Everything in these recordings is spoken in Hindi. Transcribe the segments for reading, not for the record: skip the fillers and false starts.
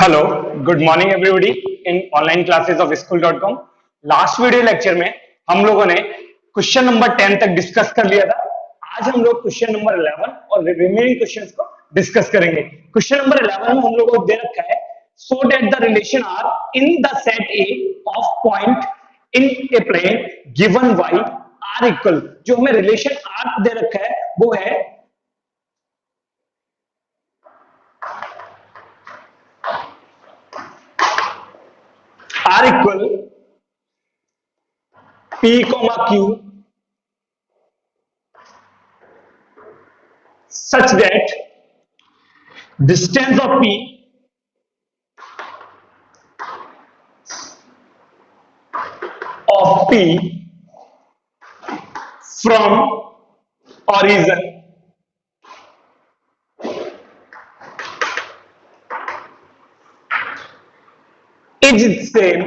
Hello, good morning everybody in online classes of school.com। Last video lecture में हम लोगों ने क्वेश्चन नंबर 10 तक डिस्कस कर लिया था। आज हम लोग क्वेश्चन नंबर 11 और रिमेनिंग क्वेश्चंस को डिस्कस करेंगे। क्वेश्चन नंबर 11 में हम लोगों को दे रखा है so that the relation R in the set A of point in a plane given y R equal. जो हमें रिलेशन आर दे रखा है वो है R equal P comma Q such that distance of P from origin is same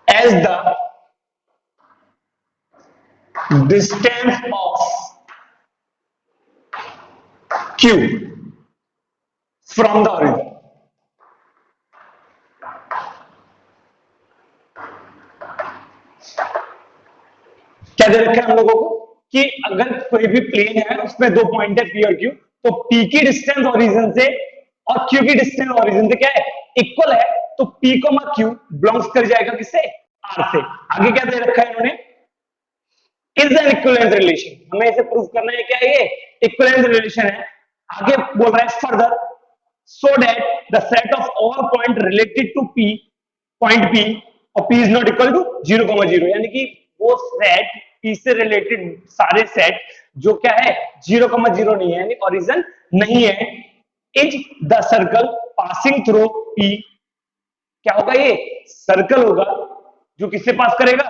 as the distance of Q from the origin। क्या दे रखा है हम लोगों को कि अगर कोई भी प्लेन है उसमें दो पॉइंट है P और Q, तो P की डिस्टेंस ओरिजिन से और Q की डिस्टेंस ओरिजिन से क्या है, इक्वल है। तो P कोमा Q बिलोंग्स कर जाएगा किससे, R से। आगे क्या दे रखा है इन्होंने, इज एन इक्विवेलेंट रिलेशन। हमें इसे प्रूव करना है, क्या है ये इक्विवेलेंट रिलेशन है। आगे बोल रहा है further so that the set of all point related to P point P और P is not equal to 0,0, यानी कि वो सेट P से रिलेटेड सारे सेट जो क्या है 0,0 नहीं है, यानी ओरिजिन नहीं है। Is the circle passing through P, क्या होगा ये सर्कल होगा जो किससे पास करेगा,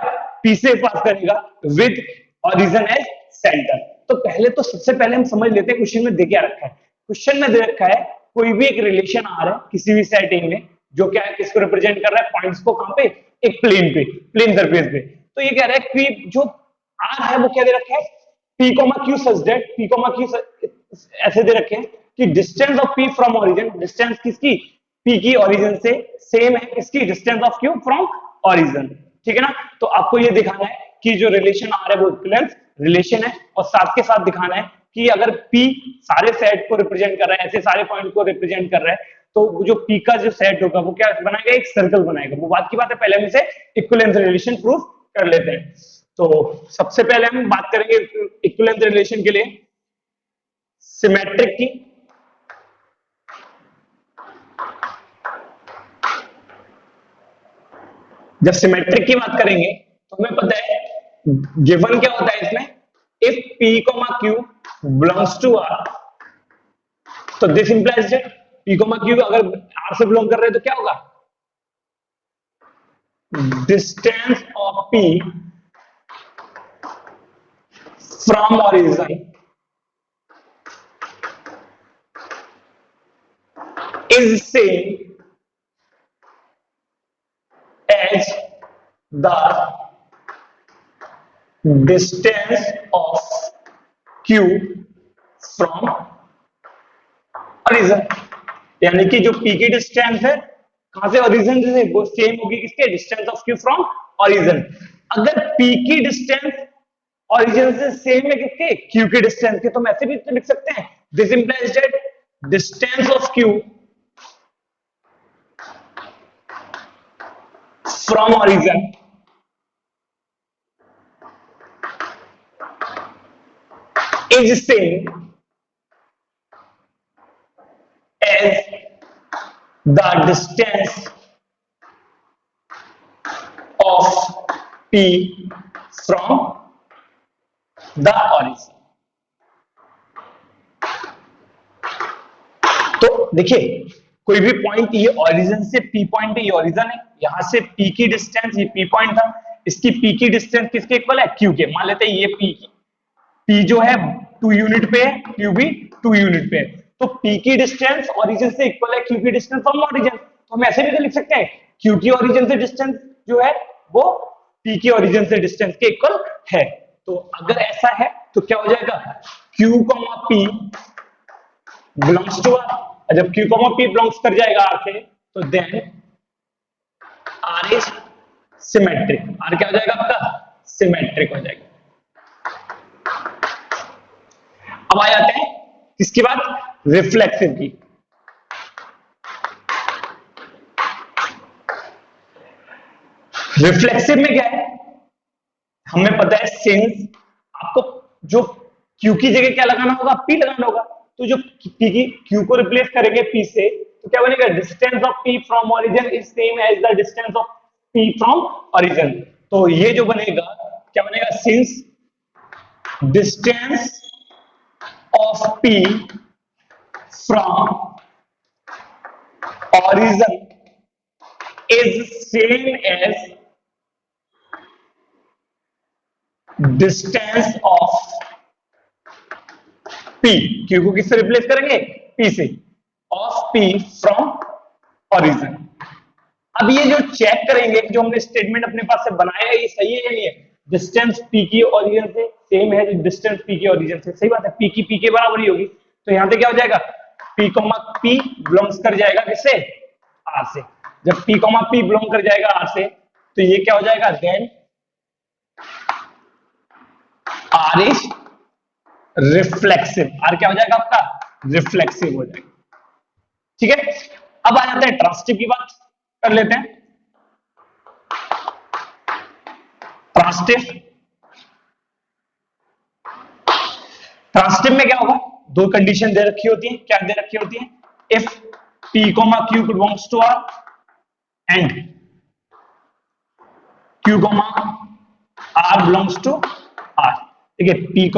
P से पास करेगा विद ओरिजिन एज सेंटर। तो पहले तो सबसे पहले हम समझ लेते हैं क्वेश्चन में दे क्या रखा है। क्वेश्चन में दे रखा है कोई भी एक रिलेशन आ रहा है किसी भी सेट ए में, जो क्या है किसको रिप्रेजेंट कर रहा है, पॉइंट्स को कहां पे, एक प्लेन पे, प्लेन सरफेस पे। तो ये कह रहा है कि जो आर है वो क्या दे रखा है, P, Q such that P, Q ऐसे दे रखे हैं कि distance of P from origin, distance किसकी P की ओरिजिन से सेम है किसकी, distance of Q from origin. ठीक है ना। तो आपको ये दिखाना है कि जो रिलेशन आ रहा है वो इक्विवेलेंट रिलेशन है, और साथ के साथ दिखाना है कि अगर P सारे सेट को रिप्रेजेंट कर रहा है, ऐसे सारे पॉइंट को रिप्रेजेंट कर रहा है, तो जो P का जो सेट होगा वो क्या बनाएगा, एक सर्कल बनाएगा। वो बात की बात है, पहले हम इसे इक्विवेलेंट रिलेशन प्रूव कर लेते हैं। तो सबसे पहले हम बात करेंगे इक्विवेलेंट रिलेशन के लिए सिमेट्रिक की। जब सिमेट्रिक की बात करेंगे तो हमें पता है गिवन क्या होता है इसमें, if P, Q belongs to R, तो this implies that P, Q अगर R से बिलोंग कर रहे हैं तो क्या होगा, distance of P from origin is same as the distance of Q from origin। यानी कि जो P की डिस्टेंस है कहां से, ओरिजिन से, वो सेम होगी किसके, distance of Q from origin. अगर P की डिस्टेंस ओरिजिन से सेम है किसके, Q के डिस्टेंस के, तो हम ऐसे भी तो लिख सकते हैं this implies that distance of Q from origin is same as the distance of P from the origin। तो देखिए कोई भी पॉइंट, ये ओरिजिन से P पॉइंट है, ये ओरिजिन है, यहां से P की डिस्टेंस, ये P पॉइंट था, इसकी P की डिस्टेंस किसके इक्वल है, Q के। मान लेते हैं ये P जो है 2 यूनिट पे है, Q भी 2 यूनिट पे है, तो P की डिस्टेंस ओरिजिन से इक्वल है Q की डिस्टेंस फ्रॉम ओरिजिन। तो हम ऐसे भी तो लिख सकते हैं Q की ओरिजिन से डिस्टेंस जो है वो P की ओरिजिन से डिस्टेंस के इक्वल है। तो अगर ऐसा है तो क्या हो जाएगा, Q, P belongs to R, और जब क्यू कॉमा पी बिलोंग्स कर जाएगा आर से, तो then R is symmetric. R क्या हो जाएगा आपका? सिमेट्रिक हो जाएगा। अब आ जाते हैं किसकी बात? रिफ्लेक्सिव की। रिफ्लेक्सिव में क्या है? हमें पता है सिंस आपको जो क्यू की जगह क्या लगाना होगा? पी लगाना होगा। तो जो पी की क्यू को रिप्लेस करेंगे पी से, तो क्या बनेगा? Distance of P from origin is same as the distance of P from origin. तो ये जो बनेगा, क्या बनेगा? Since distance of P from origin is same as distance of p। q को किससे रिप्लेस करेंगे? p से। of p from origin। अब ये जो चेक करेंगे, जो हमने स्टेटमेंट अपने पास से बनाया है, ये सही है या नहीं है? डिस्टेंस p की ओरिजिन से सेम है डिस्टेंस p की ओरिजिन से। सही बात है, p की p के बराबर ही होगी। तो यहां पे क्या हो जाएगा? p, p बिलोंग्स कर जाएगा किससे? r से। जब p, p बिलोंग कर जाएगा r से, तो ये क्या हो जाएगा? Then r is reflexive. r क्या हो जाएगा आपका? रिफ्लेक्सिव हो जाएगा। ठीक है, अब आ जाते हैं ट्रांसिटिव की बात कर लेते हैं। ट्रांसिटिव, ट्रांसिटिव में क्या होगा? दो कंडीशन दे रखी होती है। क्या दे रखी होती है? If p, q belongs to r and q, r belongs to r। ठीक है, p, q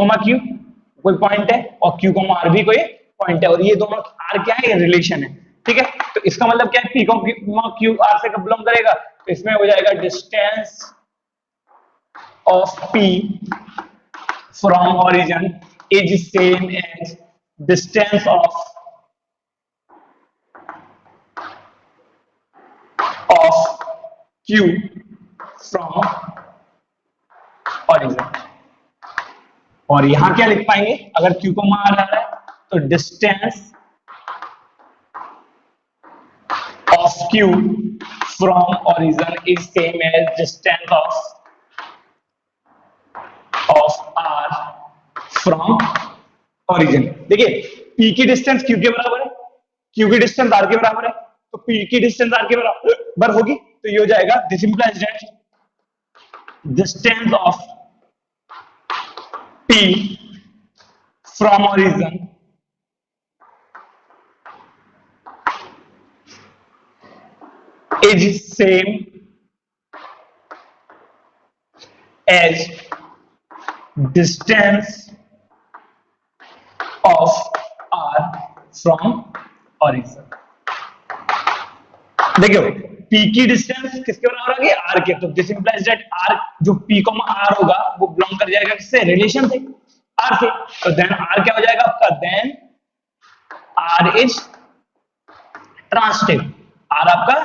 कोई पॉइंट है और q, r भी कोई पॉइंट है, और ये दोनों r क्या है? ये रिलेशन है। ठीक है, तो इसका मतलब क्या है? p, q r से कब बिलोंग करेगा? तो इसमें हो जाएगा distance of p from origin is same as distance of q from origin. और यहां क्या लिख पाएंगे अगर q को मान आ रहा है? तो distance of q from origin is same as distance of r from origin. देखिए, p की डिस्टेंस q के बराबर है, q की डिस्टेंस r के बराबर है, तो p की डिस्टेंस r के बराबर होगी, तो ये हो जाएगा this implies that distance of p from origin is same as distance of r from origin। देखियो, p की डिस्टेंस किसके बराबर होगी? r के। तो दिस इंप्लाइज दैट r जो p, r होगा वो बिलोंग कर जाएगा किससे? रिलेशन से, r से। तो देन r क्या हो जाएगा आपका? Then r is transitive. r आपका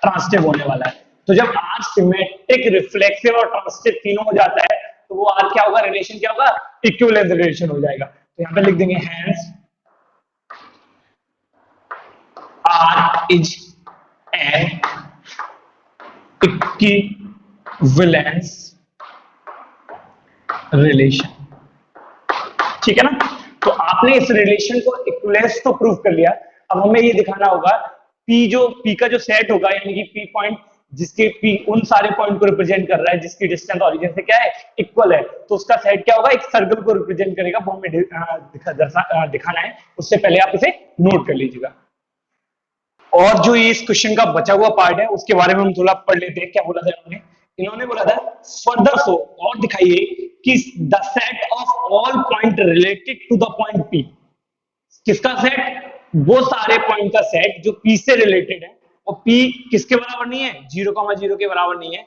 ट्रांसिटिव होने वाला है। तो जब r सिमेट्रिक, रिफ्लेक्सिव और ट्रांसिटिव तीनों हो जाता है, तो वो r क्या होगा? रिलेशन क्या होगा? इक्विवेलेंस रिलेशन हो जाएगा। तो यहां पे लिख देंगे hence r is an equivalence relation. ठीक है ना? तो आपने इस रिलेशन को, इक्विवेलेंस तो प्रूव कर लिया। अब हमें ये दिखाना होगा p का जो सेट होगा, यानी कि p पॉइंट जिसके p उन सारे पॉइंट को रिप्रेजेंट कर रहा है जिसकी डिस्टेंस ओरिजिन से क्या है? इक्वल है, तो उसका सेट क्या होगा? एक सर्कल को रिप्रेजेंट करेगा। वो हमें दिखाना है। उससे पहले आप इसे नोट कर लीजिएगा। और जो ये इस क्वेश्चन का बचा हुआ पार्ट है, उसके बारे में हम थोड़ा पढ़ लेते हैं। क्या बोला था इन्होंने? इन्होंने बोला था फर्दर शो, और दिखाइए कि the set of all point related to the point P. किसका सेट? वो सारे पॉइंट का सेट जो पी से रिलेटेड है, और पी किसके बराबर नहीं है? 0,0 के बराबर नहीं है।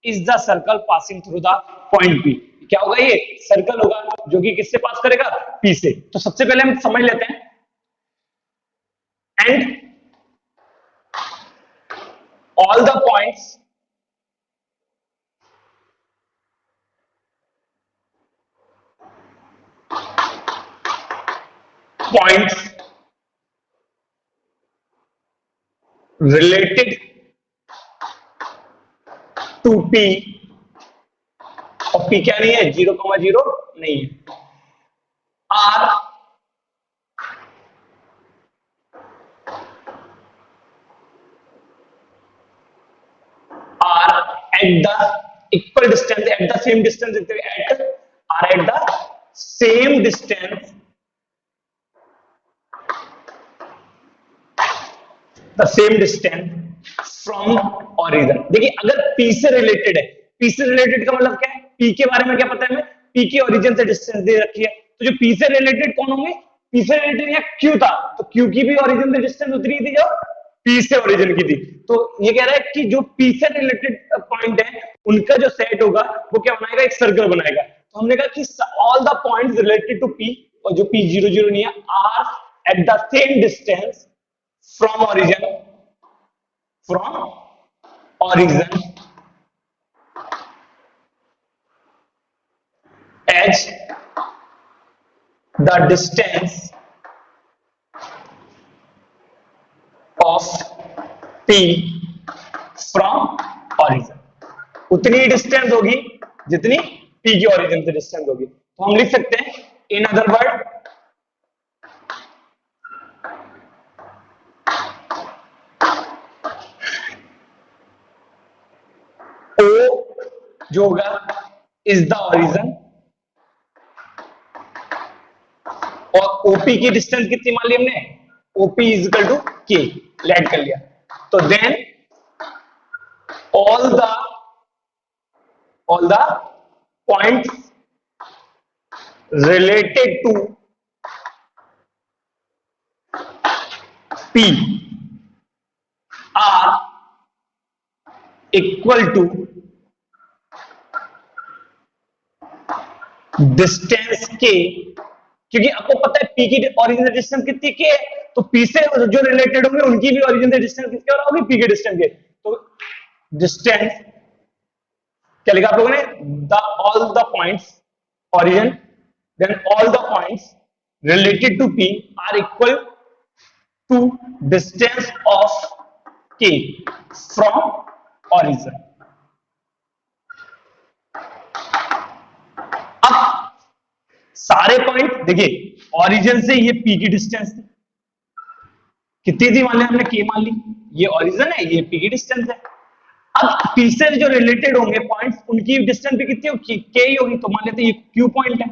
Is the circle passing through the point P. क्या होगा? ये सर्कल होगा जो कि किससे पास करेगा? पी से। तो सबसे पहले हम समझ लेते हैं। And all the points related to P, और पी क्या नहीं है, 0,0 नहीं है, are at the equal distance, at the same distance, at the same distance, the same distance from origin. देखिए अगर P से रिलेटेड है, P से रिलेटेड का मतलब क्या है, P के बारे में क्या पता है हमें, P की ओरिजिन से डिस्टेंस दे रखी है, तो जो P से रिलेटेड कौन होंगे, P से रिलेटेड या Q था, तो Q की भी ओरिजिन से डिस्टेंस उतरी थी जो P से ओरिजिन की थी। तो ये कह रहा है कि जो P से रिलेटेड पॉइंट है उनका जो सेट होगा वो क्या बनाएगा, एक सर्कल बनाएगा। तो हमने कहा कि all the points related to P, और जो P 0,0 नहीं है, are at the same distance from origin as the distance of P from origin, उतनी डिस्टेंस होगी जितनी P की ओरिजिन से डिस्टेंस होगी। तो हम लिख सकते हैं इन अदर वर्ड O जो होगा इज द ओरिजिन, और OP की डिस्टेंस कितनी मान ली हमने, OP is equal to K, let कर लिया। तो then all the points related to P are equal to distance K, क्योंकि आपको पता है P की ओरिजिन डिस्टेंस कितनी K है, तो P से जो रिलेटेड होंगे उनकी भी ओरिजिन से डिस्टेंस कितनी होगी, P के डिस्टेंस के। तो डिस्टेंस क्या लिखा आप लोगों ने, all the points origin, then all the points related to P are equal to distance of K from origin. अब सारे पॉइंट देखिए, ओरिजिन से ये P की डिस्टेंस थी, कितनी थी मान लिया हमने, K मान ली, ये ओरिजिन है, ये P की डिस्टेंस है। अब P से जो रिलेटेड होंगे पॉइंट्स उनकी डिस्टेंस भी कितनी होगी, K ही होगी। तो मान लेते हैं ये Q पॉइंट है,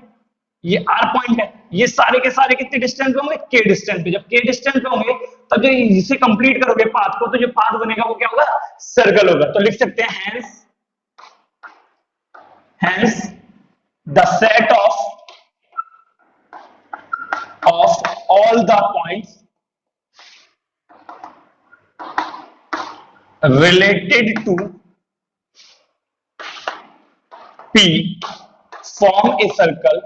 ये R पॉइंट है, ये सारे के सारे कितने डिस्टेंस पे होंगे, K डिस्टेंस पे। जब K डिस्टेंस पे होंगे तब जो इसे कंप्लीट करोगे पाथ को, तो जो पाथ बनेगा वो क्या होगा, सर्कल होगा। तो लिख सकते हैं hence the set of all the points related to P form a circle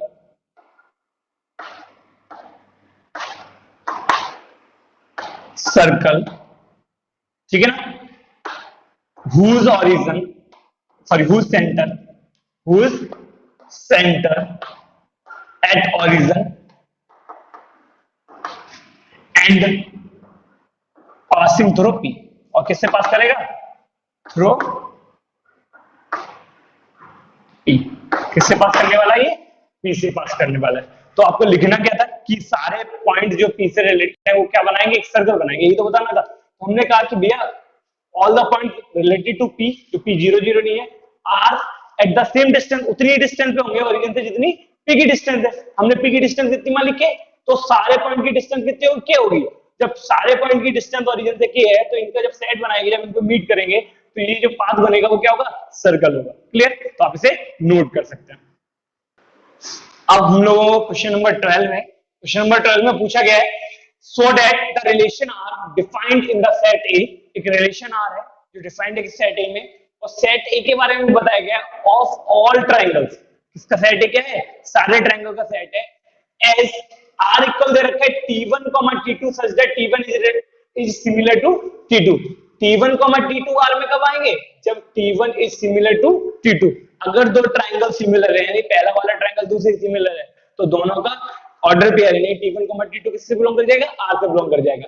ठीक है ना, whose center at origin and passing through P, और किससे पास करेगा, थ्रू P। किससे पास करने वाला है, ये P से पास करने वाला है। तो आपको लिखना क्या था कि सारे पॉइंट जो P से रिलेटेड है वो क्या बनाएंगे, एक सर्कल बनाएंगे, यही तो बताना था। तो हमने कहा कि भैया all the point related to P, जो P 0,0 नहीं है, are at the same distance, उतनी डिस्टेंस पे होंगे ओरिजिन से जितनी P की डिस्टेंस है। हमने P की डिस्टेंस कितनी मान ली, K, तो सारे पॉइंट की डिस्टेंस कितनी होगी, K होगी। जब सारे पॉइंट की डिस्टेंस ओरिजिन से K है, तो इनका जब सेट बनाएंगे, जब इनको मीट करेंगे, तो ये जो पाथ बनेगा वो क्या होगा, सर्कल होगा। क्लियर, तो आप इसे नोट कर सकते हैं। अब हम लोगों को क्वेश्चन नंबर 12 में, क्वेश्चन नंबर 12 में पूछा गया है so that the relation R defined in the set A, एक रिलेशन आर है जो डिफाइंड है सेट ए में, और सेट ए के बारे में बताया गया ऑफ ऑल ट्रायंगल्स। किसका सेट ए क्या है, सारे ट्रायंगल का सेट है। एज आर इक्वल दे रखा है T1, T2 such that T1 is similar to T2। T1, T2 R में कब आएंगे, जब T1 is similar to T2। अगर दो ट्रायंगल सिमिलर है, यानी पहला वाला ट्रायंगल दूसरे सिमिलर है, तो दोनों का ऑर्डर पेयर है, T1, T2 किससे बिलोंग कर जाएगा, आर से बिलोंग कर जाएगा।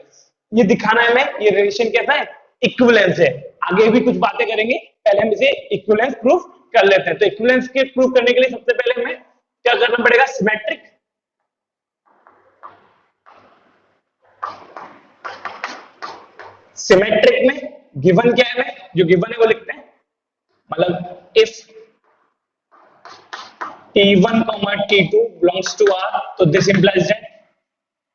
ये दिखाना है हमें, ये रिलेशन कैसा है, इक्विवेलेंस है। आगे भी कुछ बातें करेंगे, पहले हम इसे इक्विवेलेंस प्रूफ कर लेते हैं। तो इक्विवेलेंस के प्रूफ करने के लिए सबसे पहले हमें क्या करना पड़ेगा, सिमेट्रिक। सिमेट्रिक में गिवन क्या है, जो गिवन है वो लिखते हैं, मतलब if T1, T2 belongs to R, तो this implies that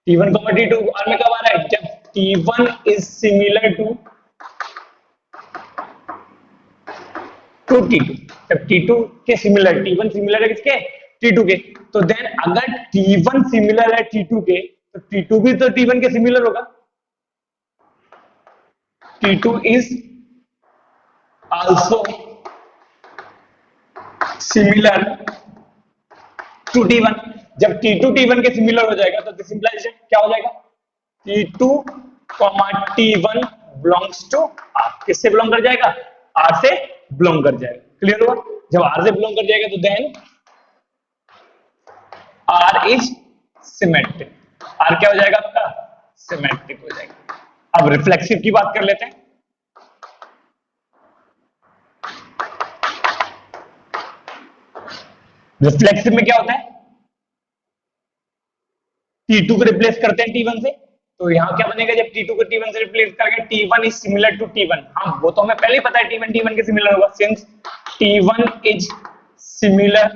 T1, T2 R में कब आ रहा है, जब T1 is similar to T2, जब T2 के सिमिलर, T1 सिमिलर है किसके, T2 के, तो देन अगर T1 सिमिलर है T2 के, तो T2 भी तो T1 के सिमिलर होगा। T2 is also similar to T1, जब T2 T1 के सिमिलर हो जाएगा तो दिस इंप्लाइज क्या हो जाएगा, T2, T1 belongs to R, किससे बिलोंग कर जाएगा, R से बिलोंग कर जाएगा। क्लियर हुआ, जब R से बिलोंग कर जाएगा तो then R is symmetric, R क्या हो जाएगा आपका, सिमेट्रिक हो जाएगा। अब रिफ्लेक्सिव की बात कर लेते हैं। रिफ्लेक्सिव में क्या होता है, T2 को रिप्लेस करते हैं T1 से, तो यहां क्या बनेगा, जब T2 को T1 से रिप्लेस करेंगे T1 is similar to T1, हाँ वो तो हमें पहले ही पता है T1 T1 के सिमिलर होगा, since T1 is similar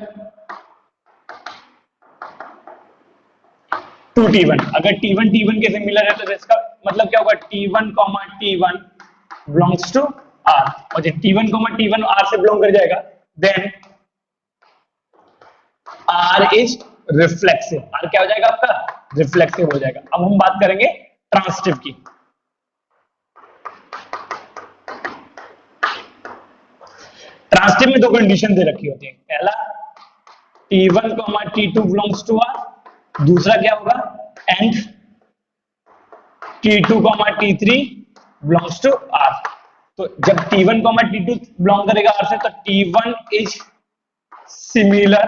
to T1, अगर T1 T1 के सिमिलर है तो इसका मतलब क्या होगा, T1, T1 belongs to R, और जब T1, T1 R से बिलोंग कर जाएगा then R is reflexive, R क्या हो जाएगा आपका, रिफ्लेक्सिव हो जाएगा। अब हम बात करेंगे ट्रांसिटिव की। ट्रांसिटिव में दो कंडीशन दे रखी होती है, पहला T1, T2 belongs to R, दूसरा क्या होगा, and T2, T3 belongs to R। तो जब T1, T2 बिलोंग करेगा R से तो T1 is similar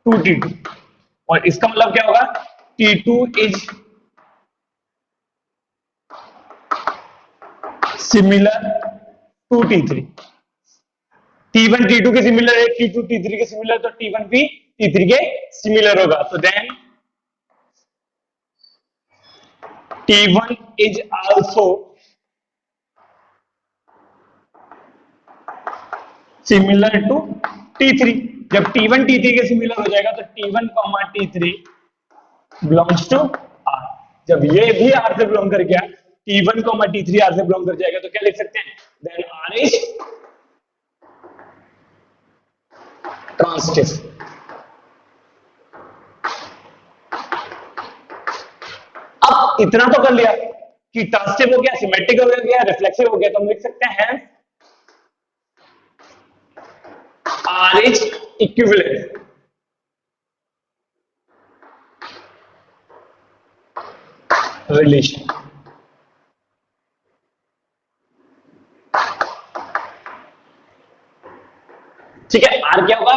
to T2, और इसका मतलब क्या होगा, T2 is similar to T3, T1 T2 के सिमिलर है, T2 T3 के सिमिलर, तो T1 भी T3 के सिमिलर होगा, तो then T1 is also similar to T3, जब T1 T3 के सिमिलर हो जाएगा तो T1, T3 belongs to R, जब ये भी R से बिलोंग कर गया, T1, T3 R से बिलोंग कर जाएगा, तो क्या लिख सकते हैं, देन R इज ट्रांसिटिव। अब इतना तो कर लिया कि ट्रांसिटिव हो गया, सिमेट्रिक हो गया, रिफ्लेक्सिव हो गया, तो हम लिख सकते हैं R is equivalent relation। ठीक है, R क्या होगा,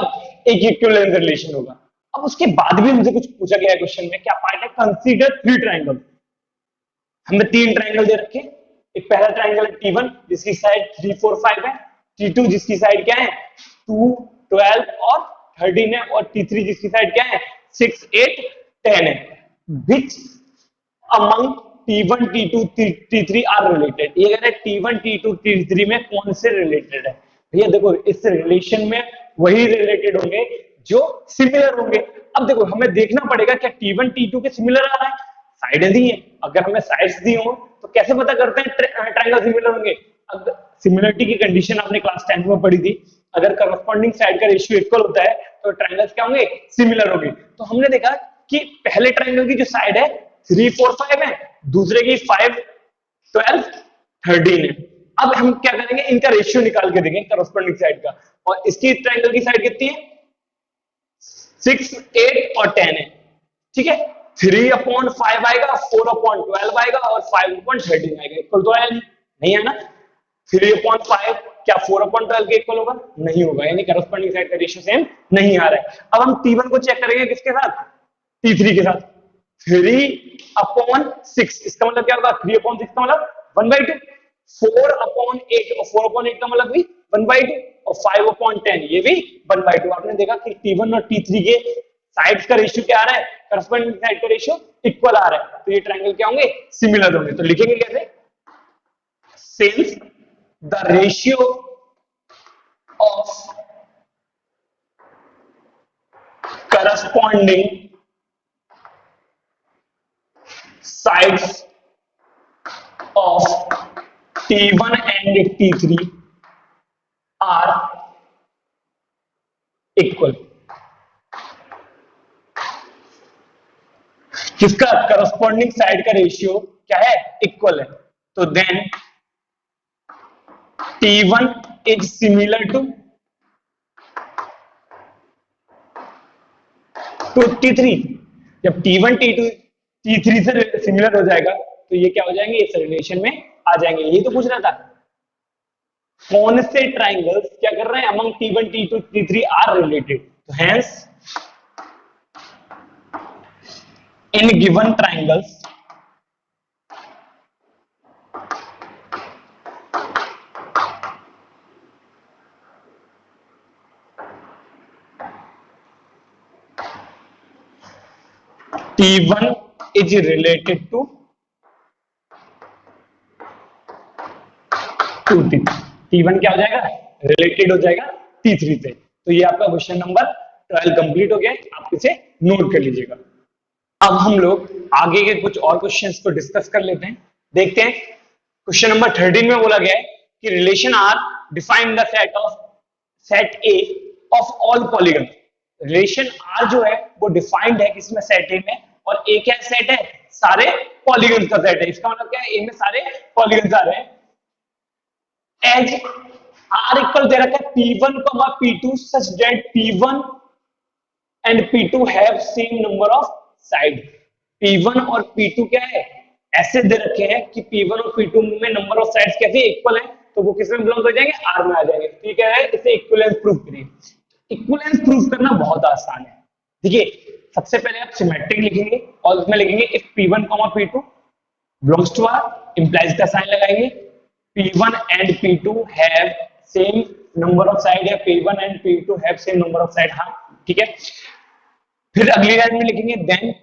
एक इक्विवेलेंस रिलेशन होगा। अब उसके बाद भी हमसे कुछ पूछा गया है क्वेश्चन में, क्या पार्ट है, कंसीडर थ्री ट्राइंगल। हमें तीन ट्राइंगल दे रखे, एक पहला ट्राइंगल है T1 जिसकी साइड 3, 4, 5 है, T2 जिसकी साइड क्या है 2, 12 और 13 है, और T3 जिसकी साइड क्या है 6, 8, 10 है। Which among T1, T2, T3 are related, ये कह रहे हैं T1, T2, T3 में कौन से रिलेटेड है। भैया देखो इस रिलेशन में वही रिलेटेड होंगे जो सिमिलर होंगे। अब देखो हमें देखना पड़ेगा क्या T1 T2 के सिमिलर आ रहा है, साइड दी है, अगर हमें साइड्स दी हो तो कैसे पता करते हैं ट्रायंगल सिमिलर होंगे। अब सिमिलरिटी की कंडीशन आपने क्लास 10 में पढ़ी थी, अगर करस्पॉन्डिंग साइड का रेशियो इक्वल होता है तो ट्रायंगल्स क्या होंगे, सिमिलर होंगे। तो हमने देखा कि पहले ट्रायंगल की जो साइड है 3, 4, 5 है, दूसरे की 5, 12, 13 है। अब हम क्या करेंगे, इनका रेशियो निकाल के देखेंगे करस्पॉन्डिंग साइड का, और इसकी ट्रायंगल की साइड कितनी है 6, 8 और 10 है। ठीक है, 3/5 आएगा, 4/12 आएगा और 5/13 आएगा। इक्वल तो है नहीं है ना, 3/5 क्या 4/12 के इक्वल होगा, नहीं होगा, यानी करस्पॉन्डिंग साइड का रेशियो सेम नहीं आ रहा है। अब हम T1 को चेक करेंगे किसके साथ, T3 के साथ। 3 अपॉन 6, इसका मतलब क्या होगा 3 अपॉन 6 का मतलब 1/2, 4 अपॉन 8 और 4 अपॉन 8 का मतलब भी 1/2 और 5 अपॉन 10 ये भी 1/2। आपने देखा कि T1 और T3 के साइड्स का रेशियो क्या आ रहा है, करस्पॉन्डिंग साइड का रेशियो इक्वल आ रहा है, तो ये ट्रायंगल क्या होंगे, सिमिलर होंगे। तो लिखेंगे कैसे, since the ratio of corresponding sides of T1 and T3 are equal। किसका, करस्पॉन्डिंग साइड का रेशियो क्या है, इक्वल है। तो then T1 is similar to T3। जब T1 T2 T3 से सिमिलर हो जाएगा तो ये क्या हो जाएंगे, इस रिलेशन में आ जाएंगे। यही तो पूछ रहा था, कौन से ट्राइंगल्स क्या कर रहे हैं, among T1 T2 T3 are related. तो hence in given triangles T1 is related to T3। T1 क्या हो जाएगा, रिलेटेड हो जाएगा T3 से। तो ये आपका क्वेश्चन नंबर 12 कंप्लीट हो गया, आप इसे नोट कर लीजिएगा। अब हम लोग आगे के कुछ और क्वेश्चंस को डिस्कस कर लेते हैं। देखते हैं क्वेश्चन नंबर 13 में बोला गया है कि relation R define the set A of all polygon. Relation R जो है वो डिफाइंड है किसमें, सेट ए में, और ए क्या सेट है, सारे पॉलीगन का सेट है। इसका मतलब क्या है, ए में सारे पॉलीगन आ रहे हैं। एज आर इक्वल दे रखा है P1, P2 such that P1 and P2 have same number of side. P1 और P2 क्या है, ऐसे दे रखे हैं कि P1 और P2 में नंबर ऑफ साइड्स कैसे इक्वल है, तो वो किस में बिलोंग कर जाएंगे, आर में आ जाएंगे। ठीक है, इसे इक्विवेलेंस प्रूफ करिए। इक्विवेलेंस प्रूफ करना बहुत आसान है। देखिए सबसे पहले आप सिमेट्रिक लिखेंगे और उसमें लिखेंगे if P1, P2 belongs to आर, इंप्लाइज का साइन लगाएंगे, P1 and P2 have same number of side, या P1 and P2 have same number of side. हाँ ठीक है। फिर अगली लाइन में लिखेंगे then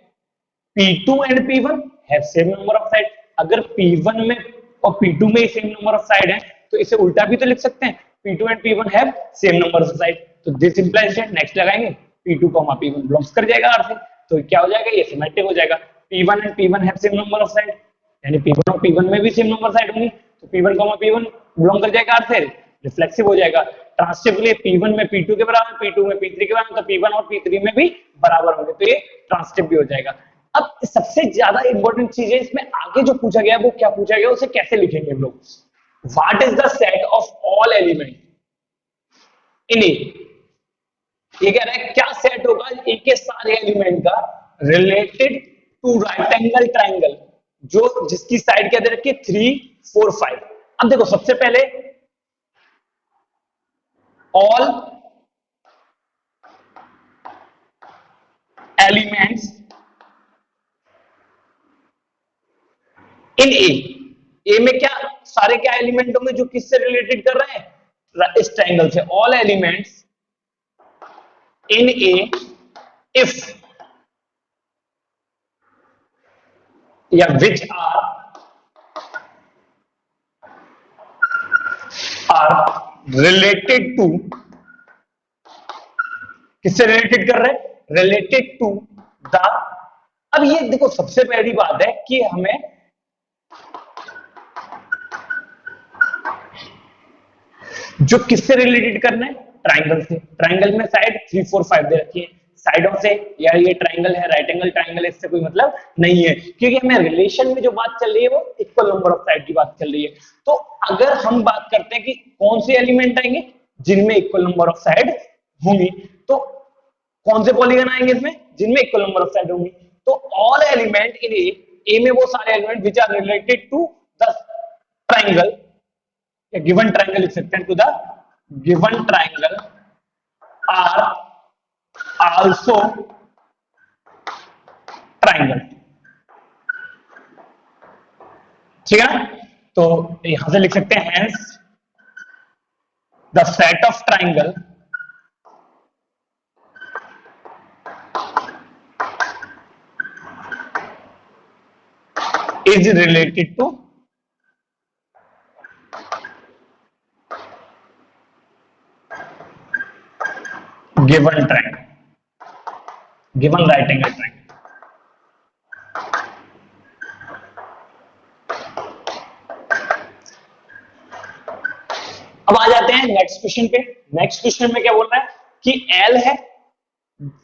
P2 and P1 have same number of side. अगर P1 में और P2 में सेम नंबर ऑफ साइड है तो इसे उल्टा भी तो लिख सकते हैं, P2 and P1 have same number of side. तो दिस इंप्लाइज दैट, नेक्स्ट लगाएंगे P2, P1 बिलोंग्स कर जाएगा आर से, तो क्या हो जाएगा, ये सिमेट्रिक हो जाएगा। P1 and P1 have same number of side, यानी P1 और P1 में भी सेम नंबर साइड होंगी, तो P1, P1 बिलोंग कर जाएगा आर से, रिफ्लेक्सिव हो जाएगा। ट्रांसिटिव के लिए P1 में P2 के बराबर, P2 में P3 के बराबर, तो P1 और P3 में भी बराबर होंगे, तो ये ट्रांसिटिव भी हो जाएगा। अब सबसे ज्यादा इंपॉर्टेंट चीज है इसमें आगे जो पूछा गया है, वो क्या पूछा गया, उसे कैसे लिखेंगे हम लोग। What is the set of all element in A. ये कह रहा है क्या सेट होगा ए के सारे एलिमेंट का related to right angle triangle, जो जिसकी साइड क्या दे रखी है, 3, 4, 5। अब देखो सबसे पहले ऑल एलिमेंट्स इन ए में क्या सारे क्या एलिमेंट होंगे जो किससे रिलेटेड कर रहे हैं, इस ट्राइंगल से। All elements in A if या विच आर रिलेटेड टू, किससे रिलेटेड कर रहे हैं, रिलेटेड टू द। अब ये देखो सबसे पहली बात है कि हमें जो किससे रिलेटेड करना है, ट्राइंगल से। ट्राइंगल में साइड 3, 4, 5 दे रखी है, साइडों से यार ये ट्राइंगल है, राइट एंगल ट्राइंगल, इससे कोई मतलब नहीं है, क्योंकि हमें रिलेशन में जो बात चल रही है वो इक्वल नंबर ऑफ साइड की बात चल रही है। तो अगर हम बात करते हैं कि कौन से एलिमेंट आएंगे जिनमें इक्वल नंबर ऑफ साइड होंगी, तो कौन से पॉलीगन आएंगे इसमें जिनमें इक्वल नंबर ऑफ साइड होंगी, तो ऑल एलिमेंट इन ए में वो सारे element which are related to the triangle, given triangle लिख सकते हैं, to the given triangle are also triangle. ठीक है ना? तो यहां से लिख सकते हैं hence the set of triangle is related to given triangle, given right angle triangle. अब आ जाते हैं नेक्स्ट क्वेश्चन पे। नेक्स्ट क्वेश्चन में क्या बोल रहा है कि एल है,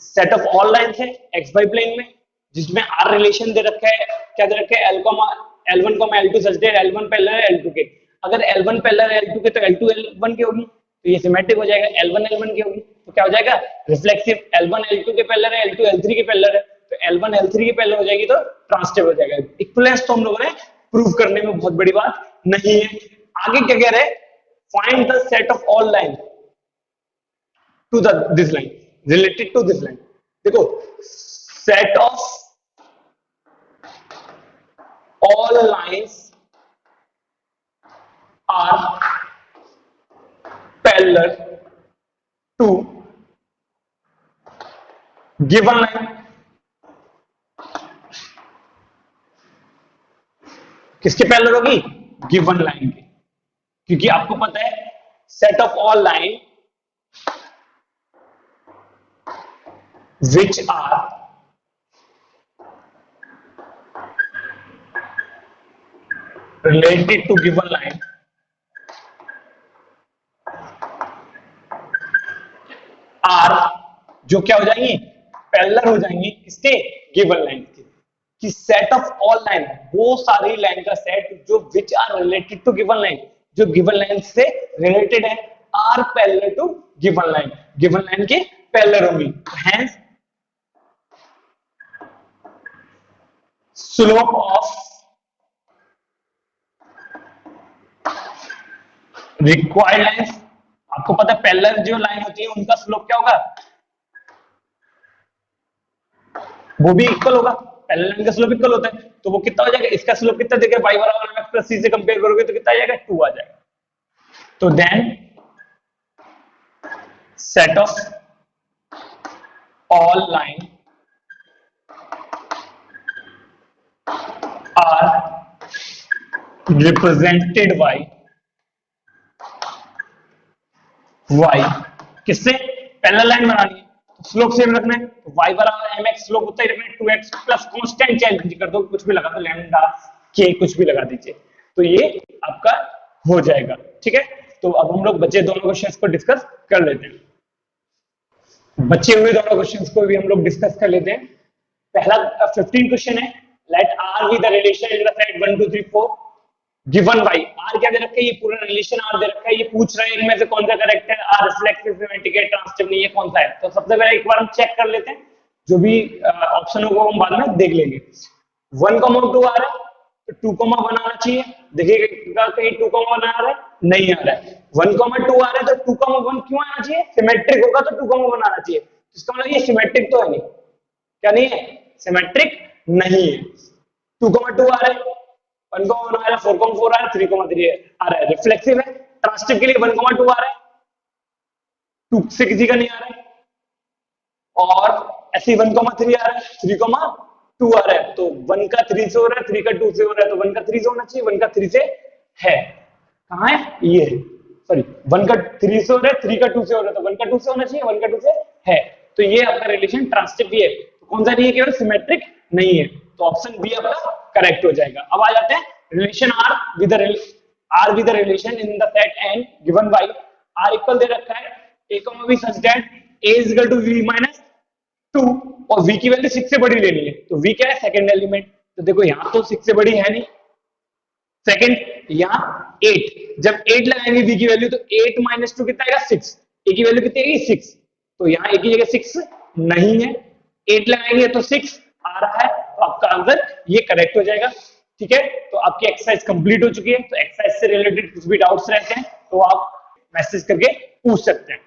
सेट ऑफ ऑल लाइंस है एक्स वाई प्लेन में, जिसमें आर रिलेशन दे रखा है, क्या दे रखा है, L1 L2 such that L1 parallel है L2 के। अगर L1 पैरेलल है L2 के तो L2 L1 की होगी, तो ये सिमेट्रिक हो जाएगा। L1 L1 की होगी तो क्या हो जाएगा, रिफ्लेक्सिव। L1 L2 के पैरेलल है, L2 L3 के पैरेलल है, तो L1 L3 के पैरेलल हो जाएगी तो ट्रांसटिव हो जाएगा। इक्विवेलेंस तो हम लोगों ने प्रूव करने में बहुत बड़ी बात नहीं है। आगे क्या कह रहे हैं, find the set of all line to this line related to this line. देखो, set of all lines are parallel to given line। किसके पैरेलल होगी, गिवन लाइन के, क्योंकि आपको पता है set of all line which are related to given line are, जो क्या हो जाएंगी, पैरेलल हो जाएंगी किसके, गिवन लाइन के। कि सेट ऑफ ऑल लाइन, वो सारी लाइन का सेट जो which are related to given line, जो गिवन लाइन से रिलेटेड है, are parallel to given line, given line के पैरेलल होंगी। Hence slope of required lines, आपको पता है पैरेलल जो लाइन होती है उनका स्लोप क्या होगा, वो भी इक्वल होगा। पैरेलल लाइन का स्लोप इक्वल होता है, तो वो कितना हो जाएगा, इसका स्लोप कितना देगा, y बराबर mx प्लस c से कंपेयर करोगे तो कितना आ जाएगा, 2 आ जाएगा। तो then set of all line are represented by y, किससे, पैरेलल लाइन बनानी है तो स्लोप सेम रखना है, तो y बराबर mx, स्लोप उतना ही रखना है 2x प्लस कांस्टेंट चेंज कर दो, कुछ भी लगा दो, लैम्डा के कुछ भी लगा दीजिए, तो ये आपका हो जाएगा। ठीक है, तो अब हम लोग बचे दोनों क्वेश्चंस को डिस्कस कर लेते हैं। बचे हुए दोनों क्वेश्चंस को भी हम लोग डिस्कस कर लेते हैं। पहला 15 क्वेश्चन है, let R be the relation in the set 1 2 3 4 given y। R क्या दे रखा है, ये पूरा रिलेशन आर दे रखा है, ये पूछ रहा है इनमें से कौन सा करेक्ट है, आर रिफ्लेक्सिव सिमेट्रिक है ट्रांसिटिव नहीं है, कौन सा है। तो सबसे पहले एक बार हम चेक कर लेते हैं, जो भी ऑप्शन होगा हम बाद में देख लेंगे। 1,2 आ रहा है तो 2,1 आना चाहिए, देखिएगा कहीं 2,1 आ रहा है, नहीं आ रहा है। 1,2 आ रहा है तो 2,1 क्यों आना चाहिए, सिमेट्रिक होगा तो 2,1 आना चाहिए, इसका मतलब ये सिमेट्रिक तो है नहीं, क्या नहीं है, सिमेट्रिक नहीं है। 2,2 आ रहा है, 1,1 आ रहा है, 4,4 आ रहा है, 3,3 आ रहा है, रिफ्लेक्सिव है। ट्रांसिटिव के लिए 1,2 आ रहा है, 2 से किसी का नहीं आ रहा है, और ऐसे 1,3 आ रहा है, 3,2 आ रहा है, तो 1 का 3 से हो रहा है, 3 का 2 से हो रहा है, तो 1 का 3 से होना चाहिए, 1 का 3 से है, कहां है, ये है, सॉरी 1 का 3 से हो रहा है, 3 का 2 से हो रहा है, तो 1 का 2 से होना चाहिए, 1 का 2 से है, तो ये आपका रिलेशन ट्रांसिटिव है। तो कौन सा नहीं है, केवल सिमेट्रिक नहीं है, तो ऑप्शन बी आपका करेक्ट हो जाएगा। अब आ जाते हैं relation R with the relation in the set N given by R equal दे रखा है a b such that a is equal to v minus 2 और v की वैल्यू 6 से बड़ी लेनी है, तो v क्या है, सेकंड एलिमेंट, तो देखो यहां तो 6 से बड़ी है नहीं, सेकंड यहां 8, जब 8 लगाएंगे v की वैल्यू तो 8 माइनस 2 कितना आएगा, 6, a की वैल्यू कितनी आएगी, 6, तो यहां a की जगह 6 नहीं है, 8 लगाएंगे तो 6 आ रहा है, तो आपका आंसर ये करेक्ट हो जाएगा। ठीक है, तो आपकी एक्सरसाइज कंप्लीट हो चुकी है। तो एक्सरसाइज से रिलेटेड कुछ भी डाउट्स रहते हैं तो आप मैसेज करके पूछ सकते हैं।